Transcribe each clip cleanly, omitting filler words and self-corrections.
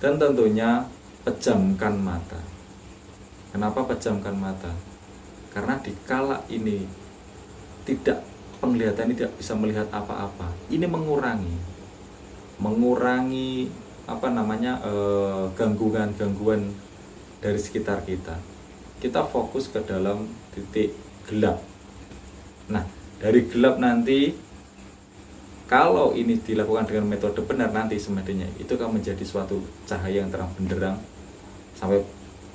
Dan tentunya pejamkan mata. Kenapa pejamkan mata? Karena dikala ini penglihatan ini tidak bisa melihat apa-apa, ini mengurangi gangguan-gangguan dari sekitar kita. Kita fokus ke dalam titik gelap. Nah, dari gelap nanti kalau ini dilakukan dengan metode benar, nanti semestinya itu akan menjadi suatu cahaya yang terang benderang sampai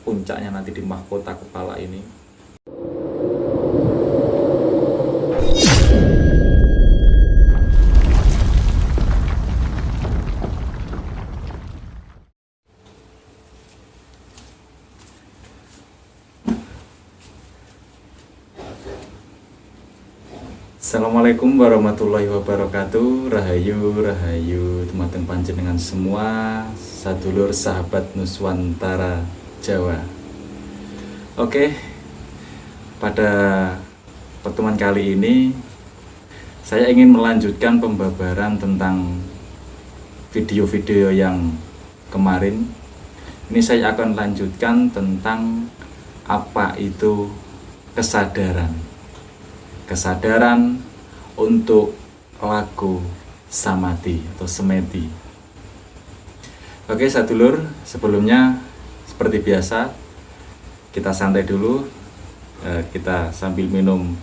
puncaknya nanti di mahkota kepala ini. Assalamualaikum warahmatullahi wabarakatuh. Rahayu teman-teman panjenengan semua, sadulur sahabat Nuswantara Jawa. Oke, pada pertemuan kali ini saya ingin melanjutkan pembabaran tentang video-video yang kemarin. Ini saya akan lanjutkan tentang apa itu kesadaran untuk laku samadhi atau semedi. Oke sadulur, sebelumnya seperti biasa kita santai dulu, kita sambil minum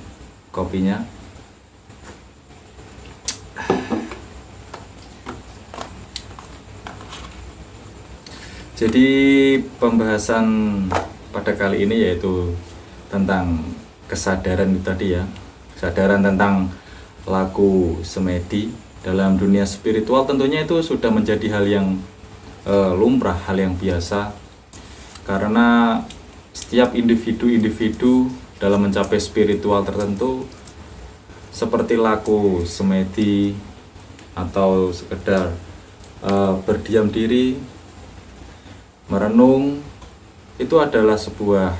kopinya. Jadi pembahasan pada kali ini yaitu tentang kesadaran itu tadi ya. Kesadaran tentang laku semedi dalam dunia spiritual tentunya itu sudah menjadi hal yang lumrah, hal yang biasa, karena setiap individu dalam mencapai spiritual tertentu seperti laku semedi atau sekedar berdiam diri, merenung, itu adalah sebuah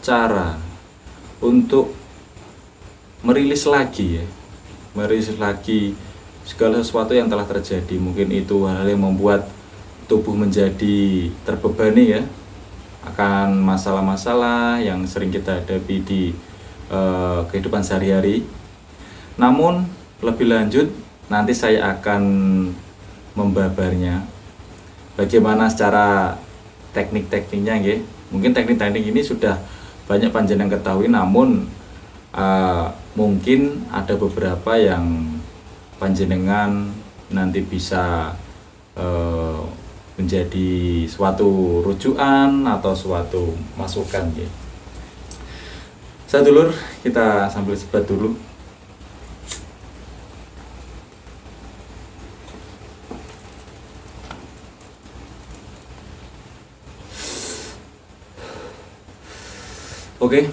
cara untuk merilis lagi segala sesuatu yang telah terjadi. Mungkin itu hal yang membuat tubuh menjadi terbebani ya, akan masalah-masalah yang sering kita hadapi di kehidupan sehari-hari. Namun lebih lanjut nanti saya akan membabarnya bagaimana secara teknik-tekniknya ya. Mungkin teknik-teknik ini sudah banyak panjenengan ketahui, namun mungkin ada beberapa yang panjenengan nanti bisa menjadi suatu rujukan atau suatu masukan ya. Sadulur, kita sambil sebat dulu. Oke.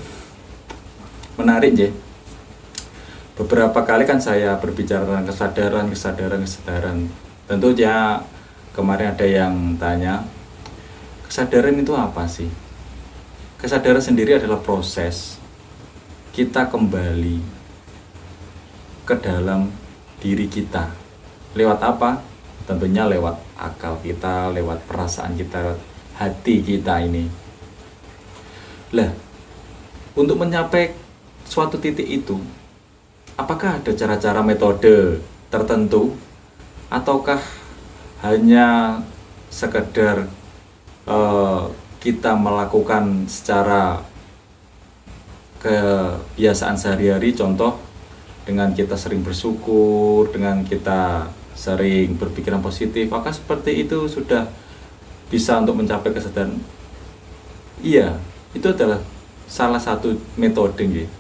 Menarik ya. Beberapa kali kan saya berbicara tentang kesadaran. Tentu ya kemarin ada yang tanya, kesadaran itu apa sih? Kesadaran sendiri adalah proses kita kembali ke dalam diri kita. Lewat apa? Tentunya lewat akal kita, lewat perasaan kita, lewat hati kita ini. Lah, untuk mencapai suatu titik itu, apakah ada cara-cara metode tertentu ataukah hanya sekedar kita melakukan secara kebiasaan sehari-hari, contoh dengan kita sering bersyukur, dengan kita sering berpikiran positif, apakah seperti itu sudah bisa untuk mencapai kesadaran? Iya, itu adalah salah satu metode gitu.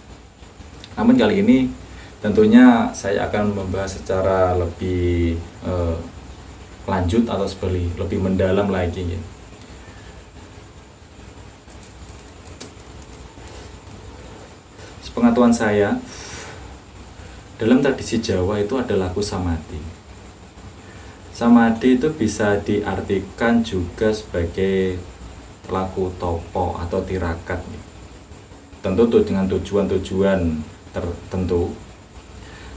Namun kali ini tentunya saya akan membahas secara lebih lanjut atau lebih mendalam lagi ya. Sepengetahuan saya, dalam tradisi Jawa itu ada laku samadhi. Samadhi itu bisa diartikan juga sebagai laku topo atau tirakat ya. Tentu dengan tujuan-tujuan tertentu,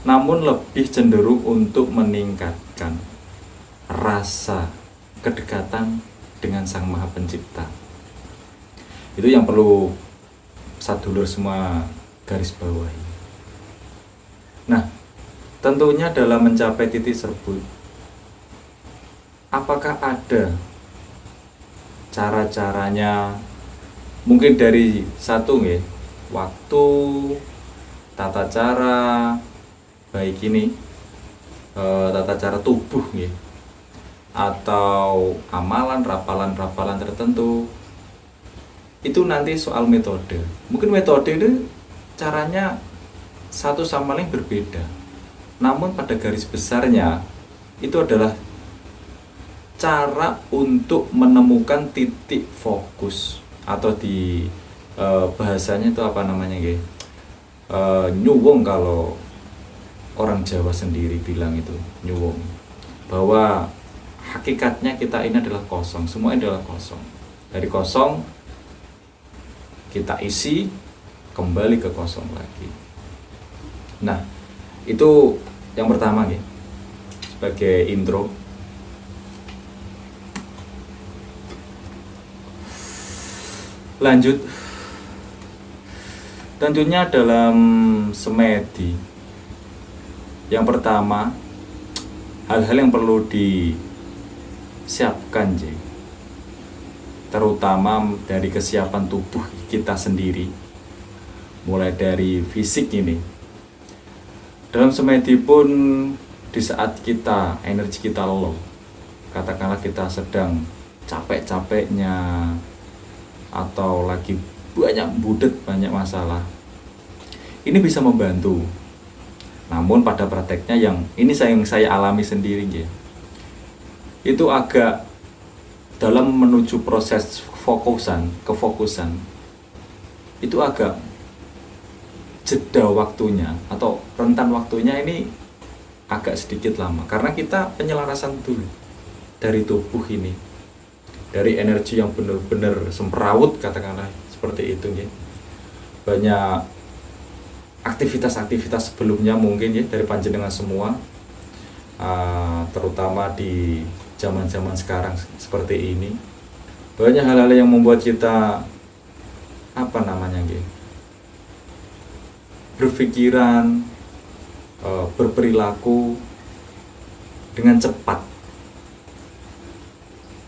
namun lebih cenderung untuk meningkatkan rasa kedekatan dengan Sang Maha Pencipta. Itu yang perlu sadulur semua garis bawahi. Nah, tentunya dalam mencapai titik tersebut, apakah ada cara-caranya? Mungkin dari satu ya, waktu, tata cara, baik ini tata cara tubuh ya, atau amalan, rapalan tertentu. Itu nanti soal metode. Mungkin metode itu caranya satu sama lain berbeda. Namun pada garis besarnya itu adalah cara untuk menemukan titik fokus, atau di bahasanya itu apa namanya ya? Nyuwung, kalau orang Jawa sendiri bilang itu nyuwung, bahwa hakikatnya kita ini adalah kosong, semua adalah kosong. Dari kosong kita isi, kembali ke kosong lagi. Nah, itu yang pertama ya, sebagai intro. Lanjut, tentunya dalam semedi, yang pertama, hal-hal yang perlu disiapkan, terutama dari kesiapan tubuh kita sendiri, mulai dari fisik ini. Dalam semedi pun, di saat kita energi kita low, katakanlah kita sedang capek-capeknya, atau lagi banyak budet, banyak masalah, ini bisa membantu. Namun pada prakteknya yang saya alami sendiri ya, itu agak dalam menuju proses kefokusan itu agak jeda waktunya, atau rentan waktunya ini agak sedikit lama, karena kita penyelarasan dulu dari tubuh ini, dari energi yang benar-benar semrawut, katakanlah seperti itu ya. Banyak aktivitas-aktivitas sebelumnya mungkin ya dari panjenengan semua, terutama di zaman-zaman sekarang seperti ini, banyak hal-hal yang membuat kita berpikiran, berperilaku dengan cepat.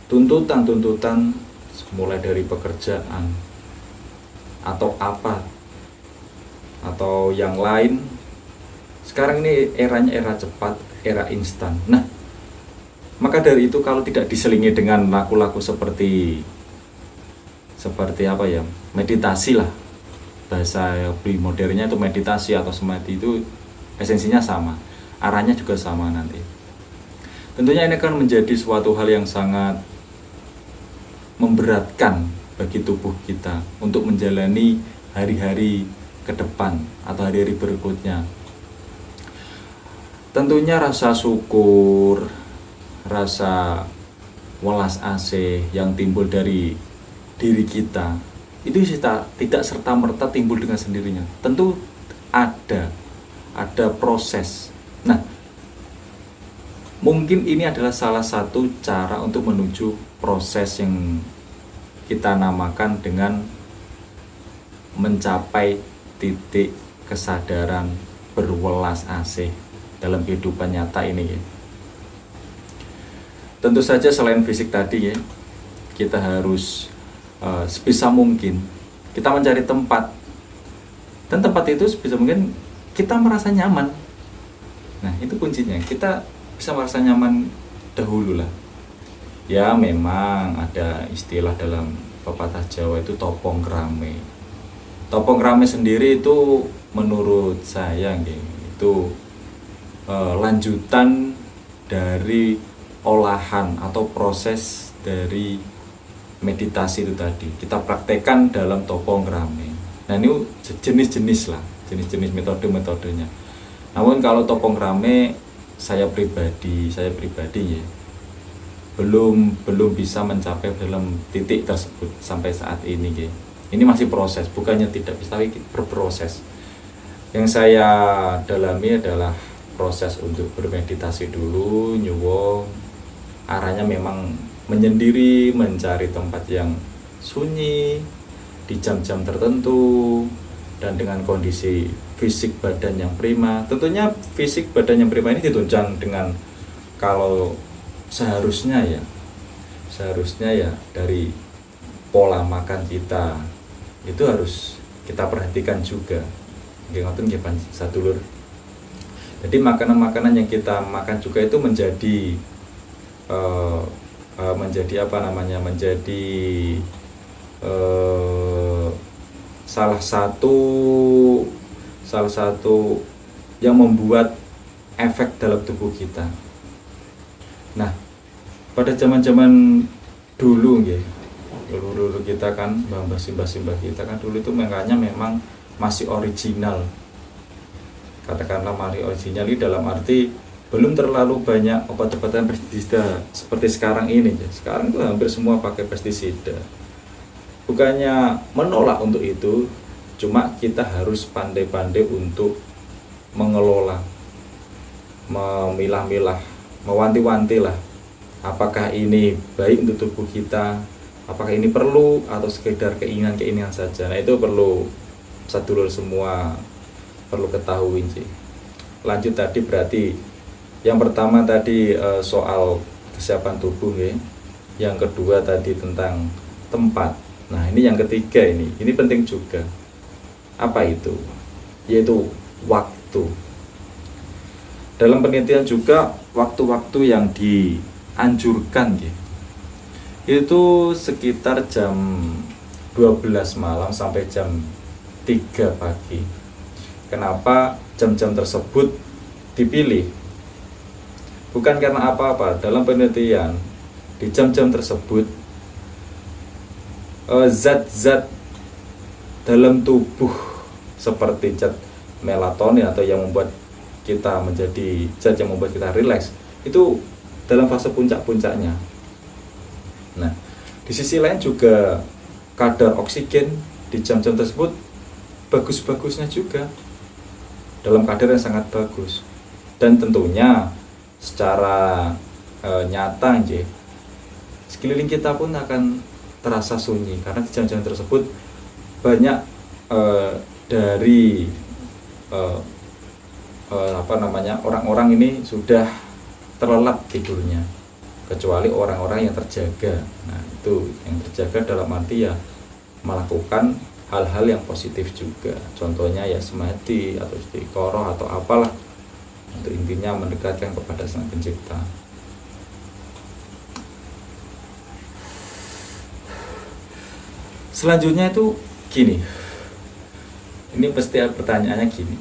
Tuntutan mulai dari pekerjaan atau atau yang lain. Sekarang ini eranya era cepat, era instan. Nah, maka dari itu kalau tidak diselingi dengan laku-laku seperti meditasi lah, bahasa lebih modernnya itu meditasi atau semedi, itu esensinya sama, arahnya juga sama nanti. Tentunya ini akan menjadi suatu hal yang sangat memberatkan bagi tubuh kita untuk menjalani hari-hari ke depan atau hari-hari berikutnya. Tentunya rasa syukur, rasa welas asih yang timbul dari diri kita itu tidak serta-merta timbul dengan sendirinya. Tentu ada proses. Nah, mungkin ini adalah salah satu cara untuk menuju proses yang kita namakan dengan mencapai titik kesadaran berwelas asih dalam kehidupan nyata ini ya. Tentu saja selain fisik tadi ya, kita harus sebisa mungkin kita mencari tempat, dan tempat itu sebisa mungkin kita merasa nyaman. Nah, itu kuncinya, kita bisa merasa nyaman dahulu lah. Ya, memang ada istilah dalam pepatah Jawa itu topong rame. Topong rame sendiri itu menurut saya itu lanjutan dari olahan atau proses dari meditasi itu tadi. Kita praktekkan dalam topong rame. Nah, ini jenis-jenis jenis metode-metodenya. Namun kalau topong rame, saya pribadi ya belum bisa mencapai dalam titik tersebut sampai saat ini ya. Ini masih proses, bukannya tidak bisa, tapi berproses. Yang saya dalami adalah proses untuk bermeditasi dulu, nyuwung. Arahnya memang menyendiri, mencari tempat yang sunyi di jam-jam tertentu dan dengan kondisi fisik badan yang prima. Tentunya fisik badan yang prima ini ditunjang dengan, kalau seharusnya ya dari pola makan kita itu harus kita perhatikan juga. Ngoten nggih sadulur. Jadi makanan-makanan yang kita makan juga itu menjadi apa namanya, menjadi salah satu yang membuat efek dalam tubuh kita. Nah, pada zaman-zaman dulu nggih, dulu kita kan, mbah simbah kita kan dulu itu makanya memang masih original. Katakanlah masih original ini dalam arti belum terlalu banyak obat-obatan pestisida seperti sekarang ini. Sekarang itu hampir semua pakai pestisida. Bukannya menolak untuk itu, cuma kita harus pandai-pandai untuk mengelola, memilah-milah, mewanti-wanti lah. Apakah ini baik untuk tubuh kita, apakah ini perlu atau sekedar keinginan-keinginan saja. Nah, itu perlu sadulur semua perlu ketahui sih. Lanjut tadi, berarti yang pertama tadi soal kesiapan tubuh ya. Yang kedua tadi tentang tempat. Nah, ini yang ketiga, ini penting juga. Apa itu? Yaitu waktu. Dalam penelitian juga waktu-waktu yang dianjurkan ya, itu sekitar jam 12 malam sampai jam 3 pagi. Kenapa jam-jam tersebut dipilih? Bukan karena apa-apa. Dalam penelitian di jam-jam tersebut zat-zat dalam tubuh seperti zat melatonin atau yang membuat kita menjadi zat yang membuat kita rileks itu dalam fase puncak-puncaknya. Nah, di sisi lain juga kadar oksigen di jam-jam tersebut bagus-bagusnya juga, dalam kadar yang sangat bagus. Dan tentunya secara nyata sekeliling kita pun akan terasa sunyi karena di jam-jam tersebut banyak dari orang-orang ini sudah terlelap tidurnya, kecuali orang-orang yang terjaga. Nah, itu yang terjaga dalam arti ya melakukan hal-hal yang positif juga, contohnya ya semati atau istiqoroh atau apalah, untuk intinya mendekatkan kepada Sang Pencipta. Selanjutnya itu gini, ini pasti pertanyaannya gini,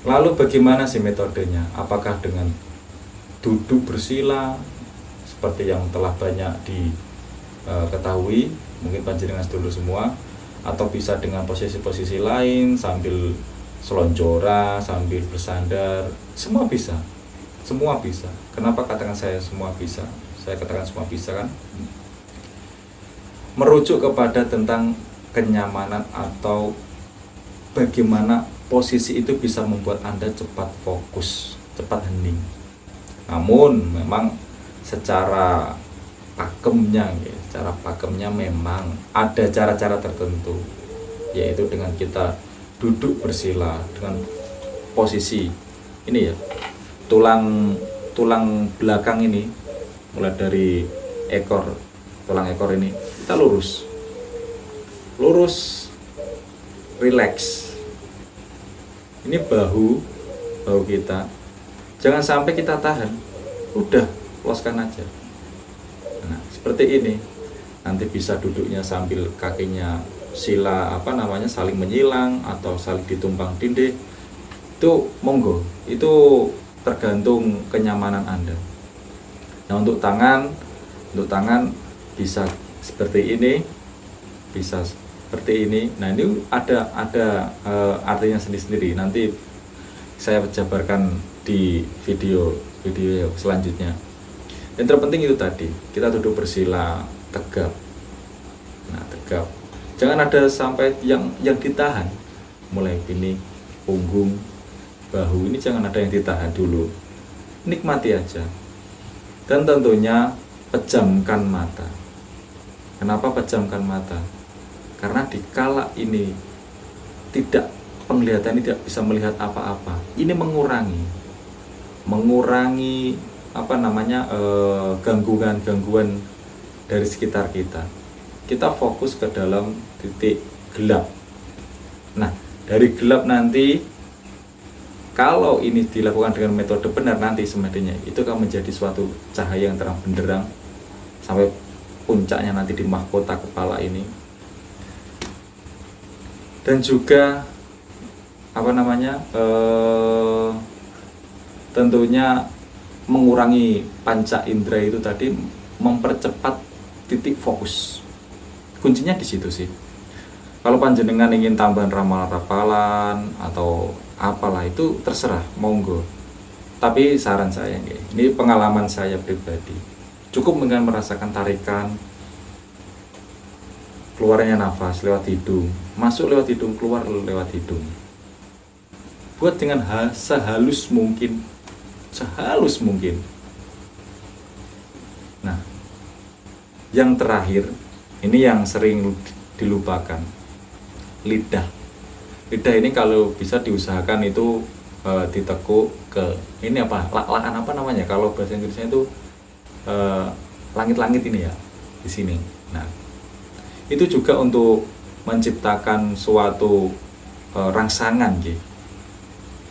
lalu bagaimana sih metodenya? Apakah dengan duduk bersila seperti yang telah banyak diketahui mungkin panjenengan sedulur semua, atau bisa dengan posisi-posisi lain sambil selonjora, sambil bersandar? Semua bisa. Kenapa katakan saya semua bisa? Saya katakan semua bisa kan merujuk kepada tentang kenyamanan atau bagaimana posisi itu bisa membuat Anda cepat fokus, cepat hening. Namun memang secara pakemnya memang ada cara-cara tertentu, yaitu dengan kita duduk bersila dengan posisi ini ya, tulang belakang ini mulai dari tulang ekor ini kita lurus, relax. Ini bahu kita, jangan sampai kita tahan, udah loskan aja. Nah, seperti ini. Nanti bisa duduknya sambil kakinya saling menyilang atau saling ditumpang tindih. Itu monggo, itu tergantung kenyamanan Anda. Nah, untuk tangan bisa seperti ini, bisa seperti ini. Nah, ini ada artinya sendiri-sendiri. Nanti saya jabarkan di video selanjutnya. Yang terpenting itu tadi, kita duduk bersila tegap. Nah, tegap. Jangan ada sampai yang ditahan. Mulai gini, punggung, bahu ini jangan ada yang ditahan dulu. Nikmati aja. Dan tentunya pejamkan mata. Kenapa pejamkan mata? Karena dikala ini tidak, penglihatan tidak bisa melihat apa-apa, ini mengurangi apa namanya, gangguan-gangguan dari sekitar kita. Kita fokus ke dalam titik gelap. Nah, dari gelap nanti, kalau ini dilakukan dengan metode benar, nanti semestinya itu akan menjadi suatu cahaya yang terang benderang sampai puncaknya nanti di mahkota kepala ini. Dan juga apa namanya, tentunya mengurangi panca indera itu tadi, mempercepat titik fokus. Kuncinya di situ sih. Kalau panjenengan ingin tambahan ramalan-rapalan atau apalah, itu terserah, monggo. Tapi saran saya, ini pengalaman saya pribadi, cukup dengan merasakan tarikan, keluarnya nafas lewat hidung, masuk lewat hidung, keluar lewat hidung. Buat dengan sehalus mungkin, sehalus mungkin. Nah, yang terakhir, ini yang sering dilupakan, lidah. Lidah ini kalau bisa diusahakan itu ditekuk ke ini apa, lak-lakan apa namanya, kalau bahasa Inggrisnya itu langit-langit ini ya, di sini. Nah, itu juga untuk menciptakan suatu rangsangan gitu.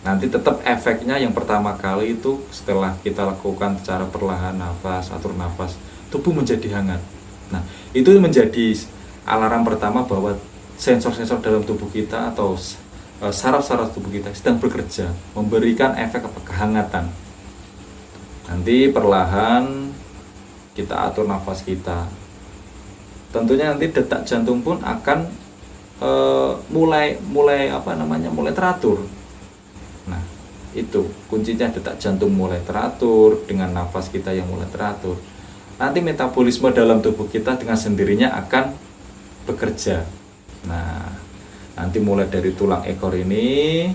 Nanti tetap efeknya yang pertama kali itu setelah kita lakukan secara perlahan, nafas, atur nafas, tubuh menjadi hangat. Nah, itu menjadi alarm pertama bahwa sensor-sensor dalam tubuh kita atau saraf-saraf tubuh kita sedang bekerja, memberikan efek kehangatan. Nanti perlahan kita atur nafas kita. Tentunya nanti detak jantung pun akan mulai teratur. Nah, itu kuncinya, detak jantung mulai teratur dengan nafas kita yang mulai teratur. Nanti metabolisme dalam tubuh kita dengan sendirinya akan bekerja. Nah, nanti mulai dari tulang ekor ini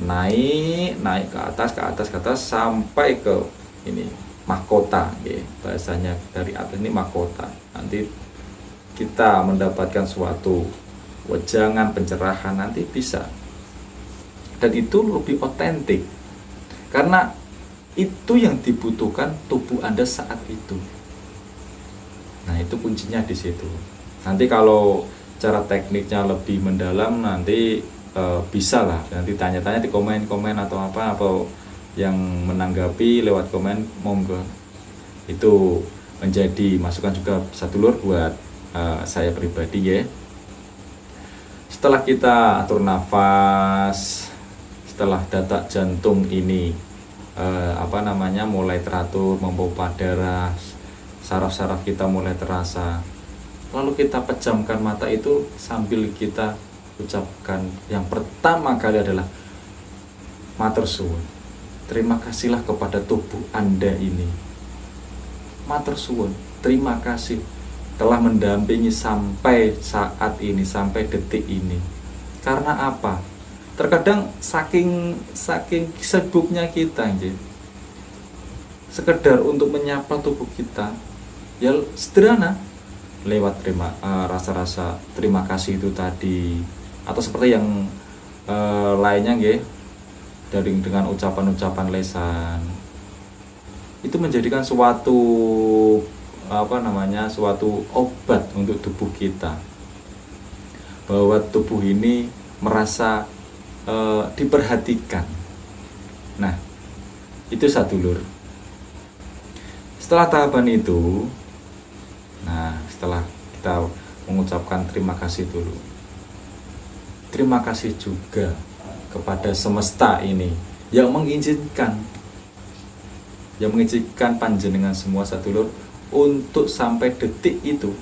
naik ke atas sampai ke ini mahkota, bahasanya dari atas ini mahkota. Nanti kita mendapatkan suatu wejangan pencerahan, nanti bisa. Dan itu lebih otentik karena itu yang dibutuhkan tubuh Anda saat itu. Nah, itu kuncinya di situ. Nanti kalau cara tekniknya lebih mendalam, nanti bisa lah nanti tanya-tanya di komen-komen atau yang menanggapi lewat komen, monggo. Itu menjadi masukan juga sadulur buat saya pribadi ya. Setelah kita atur nafas, setelah detak jantung ini mulai teratur, memompa darah, saraf-saraf kita mulai terasa, lalu kita pejamkan mata itu sambil kita ucapkan yang pertama kali adalah matur suwun. Terima kasihlah kepada tubuh Anda ini. Matur suwun, terima kasih telah mendampingi sampai saat ini, sampai detik ini. Karena apa? Terkadang saking sibuknya kita, sekedar untuk menyapa tubuh kita, ya sederhana, lewat rasa-rasa terima kasih itu tadi, atau seperti yang lainnya, dengan ucapan-ucapan lesan, itu menjadikan suatu suatu obat untuk tubuh kita, bahwa tubuh ini merasa diperhatikan. Nah, itu sadulur. Setelah tahapan itu, setelah kita mengucapkan terima kasih dulu, terima kasih juga kepada semesta ini yang mengizinkan panjenengan semua sadulur untuk sampai detik itu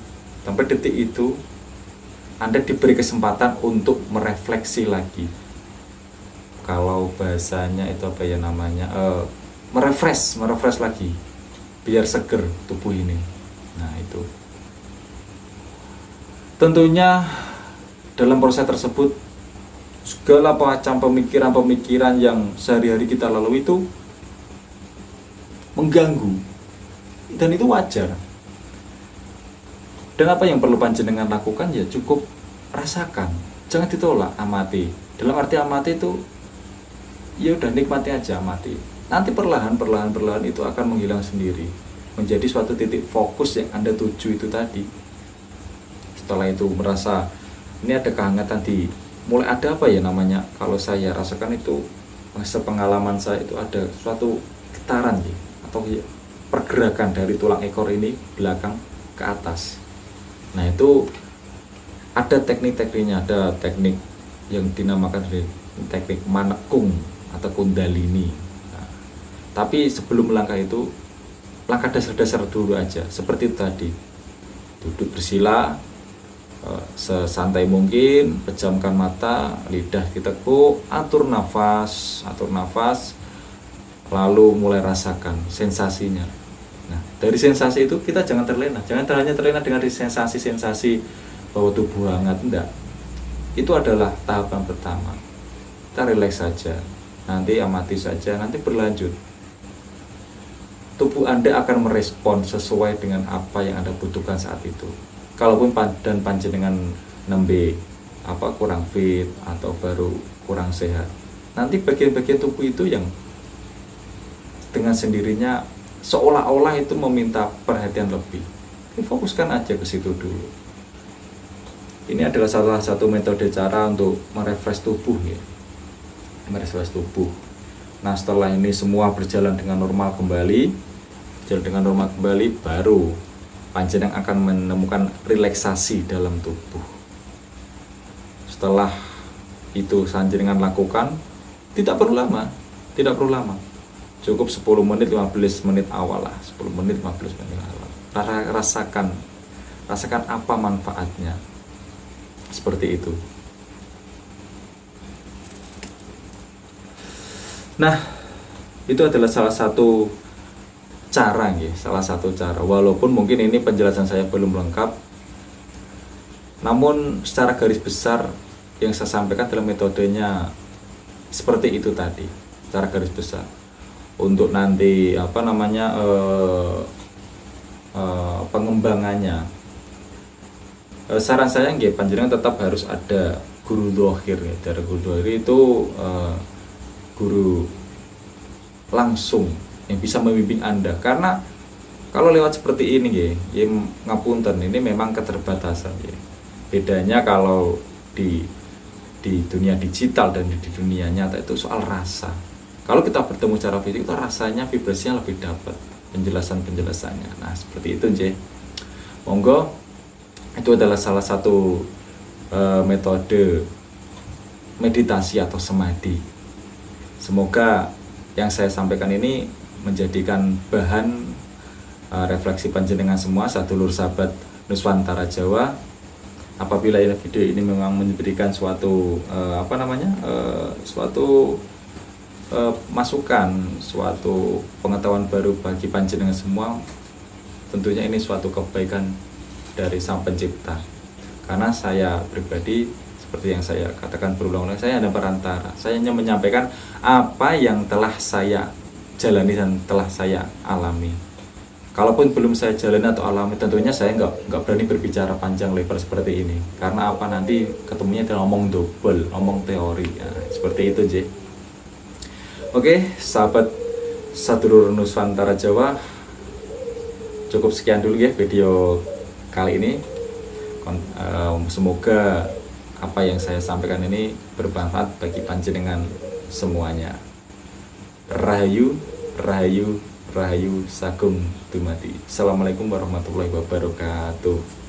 Anda diberi kesempatan untuk merefleksi lagi. Kalau bahasanya itu merefresh lagi, biar seger tubuh ini. Nah, itu tentunya dalam proses tersebut segala macam pemikiran yang sehari-hari kita lalui itu mengganggu, dan itu wajar. Dan apa yang perlu panjenengan lakukan ya cukup rasakan, jangan ditolak, amati. Dalam arti amati itu ya udah nikmati aja, amati. Nanti perlahan itu akan menghilang sendiri, menjadi suatu titik fokus yang Anda tuju itu tadi. Setelah itu merasa ini ada kehangatan mulai ada apa ya namanya, kalau saya rasakan itu sepengalaman saya itu ada suatu getaran ya, atau ya, pergerakan dari tulang ekor ini belakang ke atas. Nah itu ada teknik-tekniknya, ada teknik yang dinamakan teknik manekung atau kundalini. Nah, tapi sebelum melangkah itu, langkah dasar-dasar dulu aja, seperti itu tadi. Duduk bersila, sesantai mungkin, pejamkan mata, lidah ditekuk, atur nafas, lalu mulai rasakan sensasinya. Nah, dari sensasi itu kita jangan terlena, hanya terlena dengan sensasi-sensasi bahwa tubuh hangat, enggak. Itu adalah tahapan pertama. Kita rileks saja, nanti amati saja, nanti berlanjut. Tubuh Anda akan merespon sesuai dengan apa yang Anda butuhkan saat itu. Kalaupun panjenengan nembe kurang fit atau baru kurang sehat, nanti bagian-bagian tubuh itu yang dengan sendirinya seolah-olah itu meminta perhatian lebih. Fokuskan aja ke situ dulu. Ini adalah salah satu metode cara untuk merefresh tubuh ya. Merefresh tubuh. Nah, setelah ini semua berjalan dengan normal kembali, baru panjenengan akan menemukan relaksasi dalam tubuh. Setelah itu panjenengan lakukan, tidak perlu lama. Cukup 10 menit 15 menit awal lah, 10 menit 15 menit awal. Rasakan apa manfaatnya. Seperti itu. Nah, itu adalah salah satu cara. Walaupun mungkin ini penjelasan saya belum lengkap, namun secara garis besar yang saya sampaikan dalam metodenya seperti itu tadi, secara garis besar. Untuk nanti pengembangannya, saran saya panjenengan tetap harus ada guru dhohir ya. Dari guru dhohir itu guru langsung yang bisa membimbing Anda, karena kalau lewat seperti ini ya ngapunten, ini memang keterbatasan ya. Bedanya kalau di dunia digital dan di dunia nyata itu soal rasa. Kalau kita bertemu secara fisik itu rasanya, vibrasinya lebih dapat, penjelasannya. Nah, seperti itu monggo, itu adalah salah satu metode meditasi atau samadhi. Semoga yang saya sampaikan ini menjadikan bahan refleksi panjenengan semua, sadulur sahabat Nuswantara Jawa. Apabila video ini memang memberikan suatu masukan, suatu pengetahuan baru bagi panjenengan semua, tentunya ini suatu kebaikan dari Sang Pencipta. Karena saya pribadi, seperti yang saya katakan berulang-ulang, saya ada perantara. Saya hanya menyampaikan apa yang telah saya jalani dan telah saya alami. Kalaupun belum saya jalani atau alami, tentunya saya nggak berani berbicara panjang lebar seperti ini. Karena apa, nanti ketemunya dengan ngomong double, ngomong teori. Nah, seperti itu Oke, sahabat sadulur Nuswantara Jawa, cukup sekian dulu ya video kali ini. Semoga apa yang saya sampaikan ini bermanfaat bagi panjenengan semuanya. Rahayu, rahayu, rahayu sagung dumadi. Assalamualaikum warahmatullahi wabarakatuh.